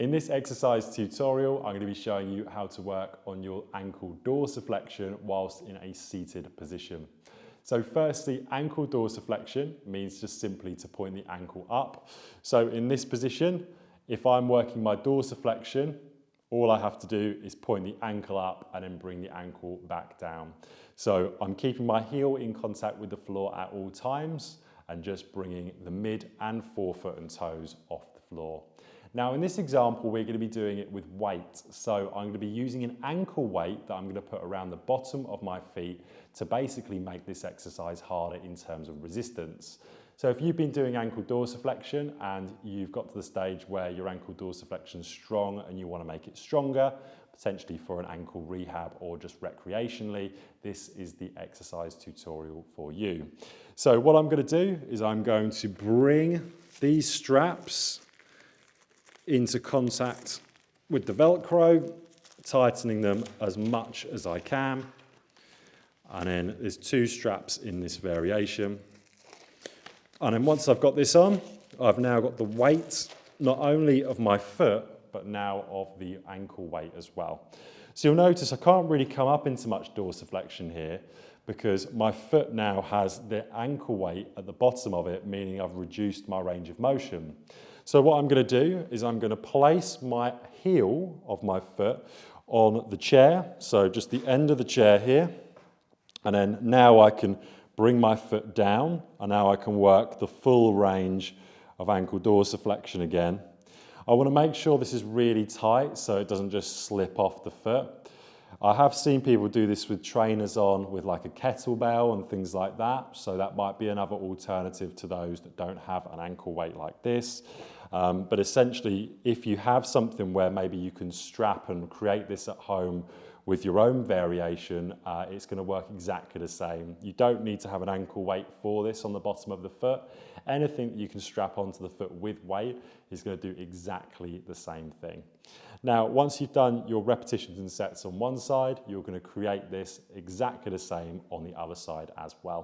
In this exercise tutorial, I'm going to be showing you how to work on your ankle dorsiflexion whilst in a seated position. So firstly, ankle dorsiflexion means just simply to point the ankle up. So in this position, if I'm working my dorsiflexion, all I have to do is point the ankle up and then bring the ankle back down. So I'm keeping my heel in contact with the floor at all times and just bringing the mid and forefoot and toes off the floor. Now in this example, we're going to be doing it with weight. So I'm going to be using an ankle weight that I'm going to put around the bottom of my feet to basically make this exercise harder in terms of resistance. So if you've been doing ankle dorsiflexion and you've got to the stage where your ankle dorsiflexion is strong and you want to make it stronger, potentially for an ankle rehab or just recreationally, this is the exercise tutorial for you. So what I'm going to do is I'm going to bring these straps into contact with the Velcro, tightening them as much as I can. And then there's two straps in this variation. And then once I've got this on, I've now got the weight, not only of my foot, but now of the ankle weight as well. So you'll notice I can't really come up into much dorsiflexion here because my foot now has the ankle weight at the bottom of it, meaning I've reduced my range of motion. So what I'm going to do is I'm going to place my heel of my foot on the chair, so just the end of the chair here, and then now I can bring my foot down, and now I can work the full range of ankle dorsiflexion again. I want to make sure this is really tight so it doesn't just slip off the foot. I have seen people do this with trainers on with like a kettlebell and things like that, so that might be another alternative to those that don't have an ankle weight like this. But essentially, if you have something where maybe you can strap and create this at home with your own variation, it's going to work exactly the same. You don't need to have an ankle weight for this on the bottom of the foot. Anything that you can strap onto the foot with weight is going to do exactly the same thing. Now, once you've done your repetitions and sets on one side, you're going to create this exactly the same on the other side as well.